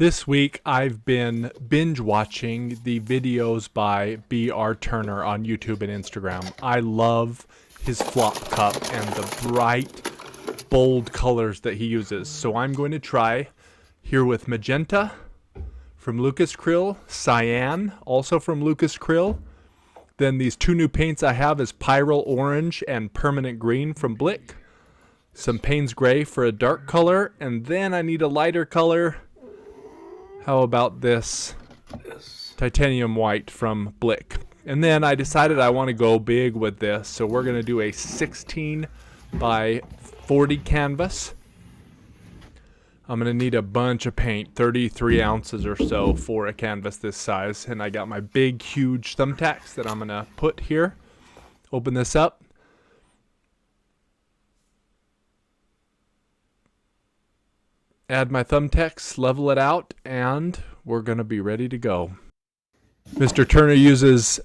This week I've been binge watching the videos by B.R. Turner on YouTube and Instagram. I love his flop cup and the bright, bold colors that he uses. So I'm going to try here with magenta from Lucas Krill, cyan also from Lucas Krill. Then these two new paints I have is Pyral Orange and Permanent Green from Blick. Some Payne's Gray for a dark color, and then I need a lighter color. How about this Titanium White from Blick? And then I decided I want to go big with this, so we're going to do a 16 by 40 canvas. I'm going to need a bunch of paint, 33 ounces or so for a canvas this size. And I got my big, huge thumbtacks that I'm going to put here. Open this up. Add my thumbtacks, level it out, and we're going to be ready to go. Mr. Turner uses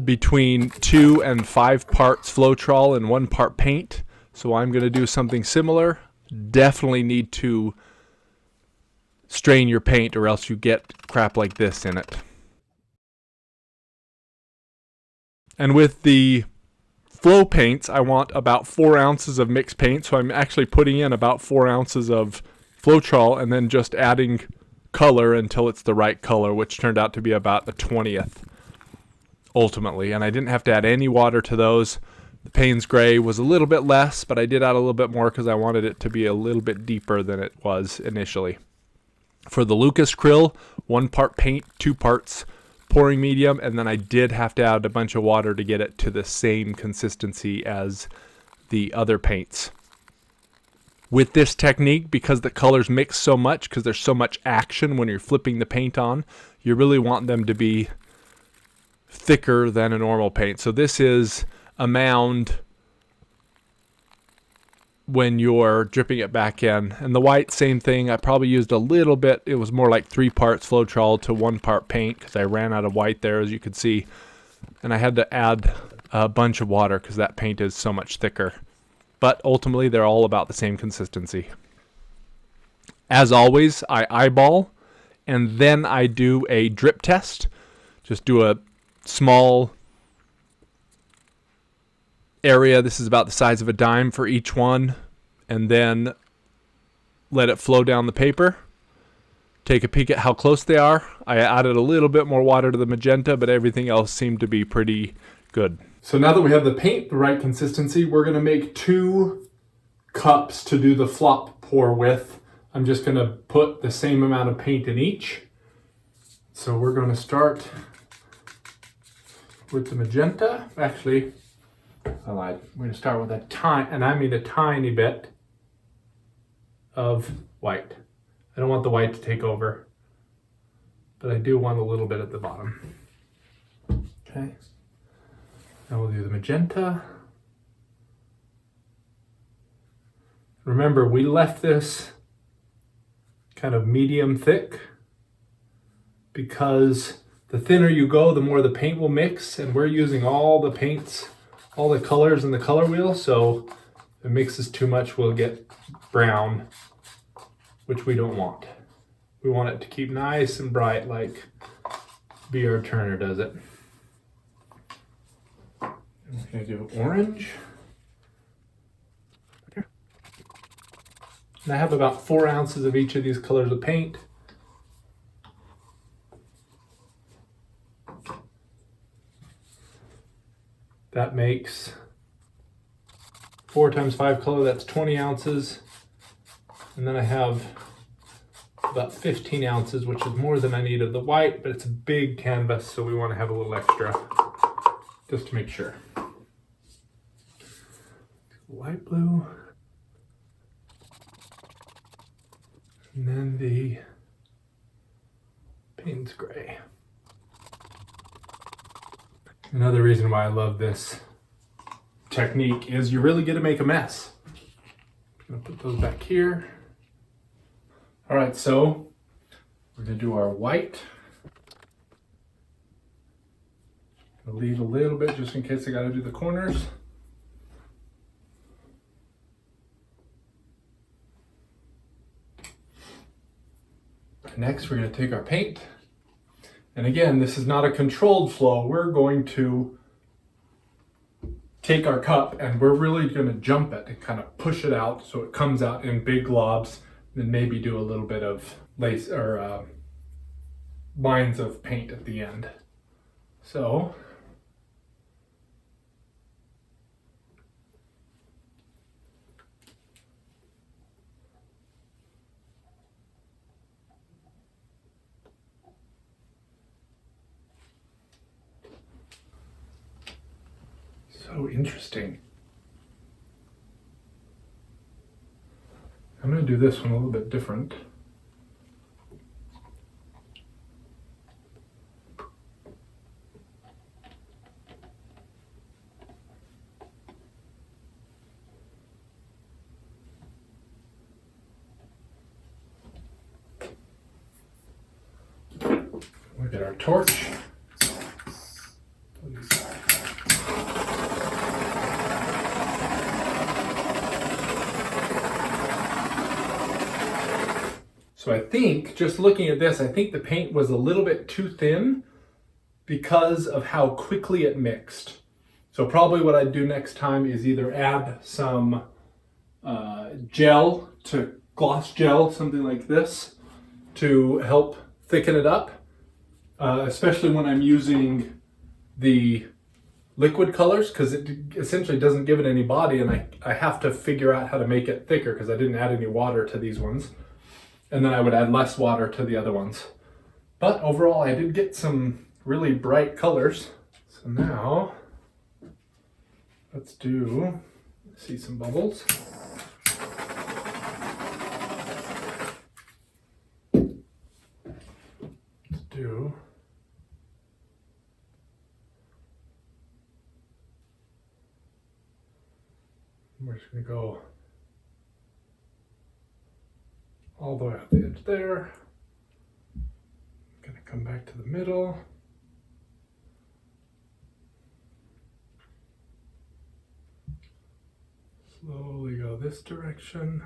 between 2 and 5 parts Floetrol and 1 part paint. So I'm going to do something similar. Definitely need to strain your paint or else you get crap like this in it. And with the flow paints, I want about 4 ounces of mixed paint. So I'm actually putting in about 4 ounces of Floetrol and then just adding color until it's the right color, which turned out to be about a 20th ultimately. And I didn't have to add any water to those. The Payne's Gray was a little bit less, but I did add a little bit more because I wanted it to be a little bit deeper than it was initially. For the Lucas Krill, 1 part paint, 2 parts pouring medium, and then I did have to add a bunch of water to get it to the same consistency as the other paints. With this technique, because the colors mix so much, because there's so much action when you're flipping the paint on, you really want them to be thicker than a normal paint. So this is a mound when you're dripping it back in. And the white, same thing. I probably used a little bit. It was more like 3 parts Floetrol to 1 part paint because I ran out of white there, as you can see. And I had to add a bunch of water because that paint is so much thicker. But ultimately, they're all about the same consistency. As always, I eyeball, and then I do a drip test. Just do a small area. This is about the size of a dime for each one, and then let it flow down the paper. Take a peek at how close they are. I added a little bit more water to the magenta, but everything else seemed to be pretty good. So now that we have the paint the right consistency, we're going to make 2 cups to do the flop pour with. I'm just going to put the same amount of paint in each. So we're going to start with the magenta. Actually, I lied. We're going to start with a tiny bit of white. I don't want the white to take over, but I do want a little bit at the bottom. Okay. Now we'll do the magenta. Remember, we left this kind of medium thick because the thinner you go, the more the paint will mix, and we're using all the paints, all the colors in the color wheel, so if it mixes too much, we'll get brown, which we don't want. We want it to keep nice and bright like B.R. Turner does it. I'm going to do orange. And I have about 4 ounces of each of these colors of paint. That makes 4 times 5 color, that's 20 ounces. And then I have about 15 ounces, which is more than I need of the white, but it's a big canvas, so we want to have a little extra just to make sure. Light blue, and then the Payne's Gray. Another reason why I love this technique is you really get to make a mess. I'm gonna put those back here. All right, so we're gonna do our white. I'll leave a little bit just in case I gotta do the corners. Next, we're going to take our paint. And again, this is not a controlled flow. We're going to take our cup and we're really going to jump it and kind of push it out so it comes out in big globs, then maybe do a little bit of lace or lines of paint at the end. So interesting. I'm going to do this one a little bit different. We'll get our torch. So I think, just looking at this, I think the paint was a little bit too thin because of how quickly it mixed. So probably what I'd do next time is either add some gel, to gloss gel, something like this, to help thicken it up, especially when I'm using the liquid colors, because it essentially doesn't give it any body, and I have to figure out how to make it thicker because I didn't add any water to these ones. And then I would add less water to the other ones. But overall, I did get some really bright colors. So now, let's see some bubbles. We're just going to go all the way out the edge there. I'm going to come back to the middle. Slowly go this direction.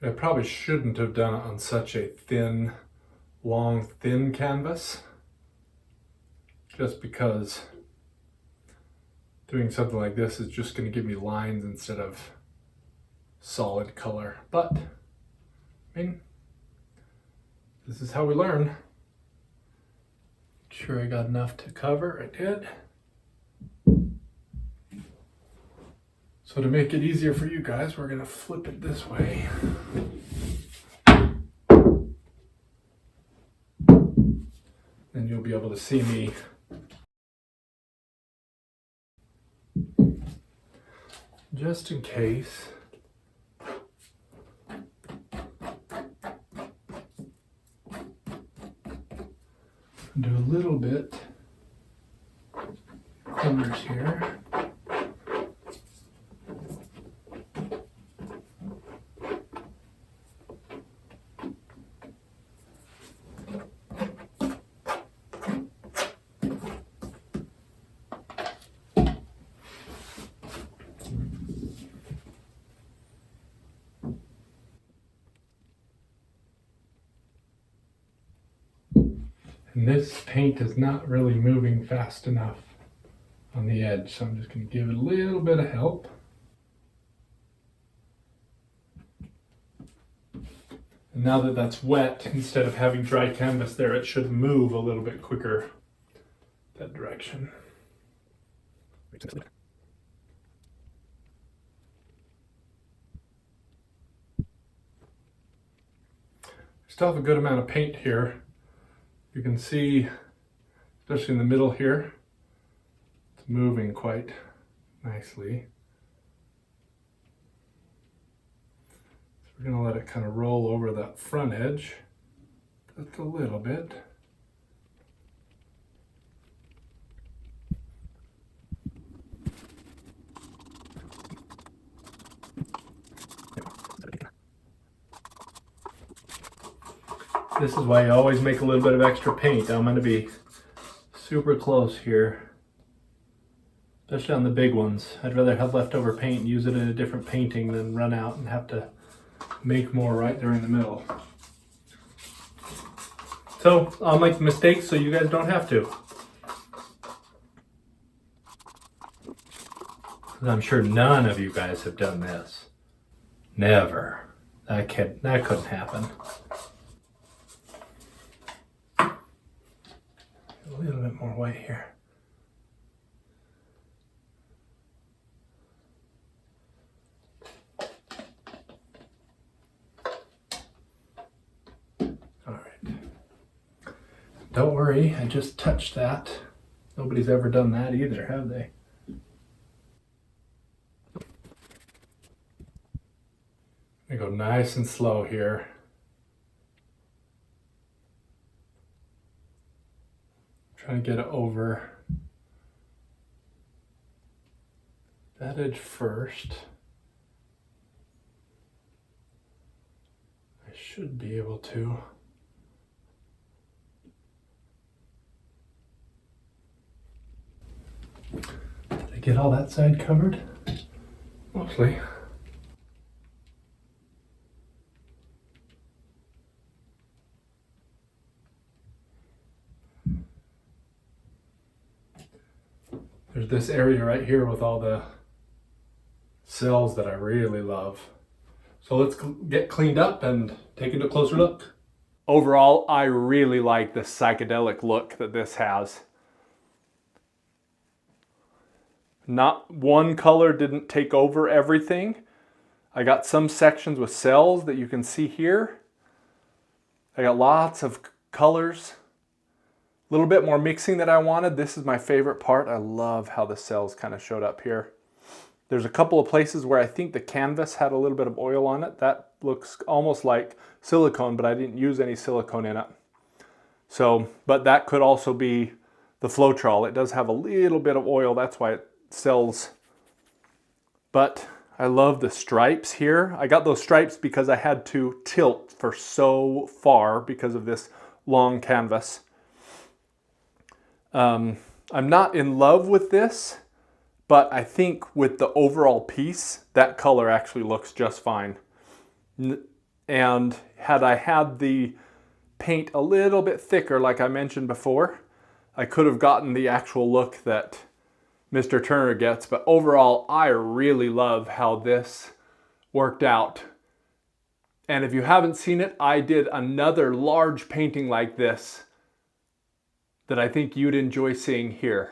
I probably shouldn't have done it on such a thin, long, thin canvas, just because doing something like this is just going to give me lines instead of solid color. But, I mean, this is how we learn. Sure I got enough to cover, I did. So to make it easier for you guys, we're going to flip it this way. And you'll be able to see me just in case. Do a little bit corners here. And this paint is not really moving fast enough on the edge, so I'm just going to give it a little bit of help. And now that that's wet, instead of having dry canvas there, it should move a little bit quicker that direction. Still have a good amount of paint here. You can see, especially in the middle here, it's moving quite nicely. So we're going to let it kind of roll over that front edge just a little bit. This is why you always make a little bit of extra paint. I'm going to be super close here, especially on the big ones. I'd rather have leftover paint and use it in a different painting than run out and have to make more right there in the middle. So I'll make mistakes so you guys don't have to. I'm sure none of you guys have done this. Never. That couldn't happen. A little bit more white here. All right. Don't worry, I just touched that. Nobody's ever done that either, have they? I go nice and slow here. Trying to get it over that edge first. I should be able to. Did I get all that side covered? Mostly. There's this area right here with all the cells that I really love. So let's get cleaned up and take a closer look. Overall, I really like the psychedelic look that this has. Not one color didn't take over everything. I got some sections with cells that you can see here. I got lots of colors. A little bit more mixing that I wanted. This is my favorite part. I love how the cells kind of showed up here. There's a couple of places where I think the canvas had a little bit of oil on it. That looks almost like silicone, but I didn't use any silicone in it. So, but that could also be the Floetrol. It does have a little bit of oil. That's why it sells. But I love the stripes here. I got those stripes because I had to tilt for so far because of this long canvas. I'm not in love with this, but I think with the overall piece, that color actually looks just fine. And had I had the paint a little bit thicker, like I mentioned before, I could have gotten the actual look that Mr. Turner gets. But overall, I really love how this worked out. And if you haven't seen it, I did another large painting like this that I think you'd enjoy seeing here.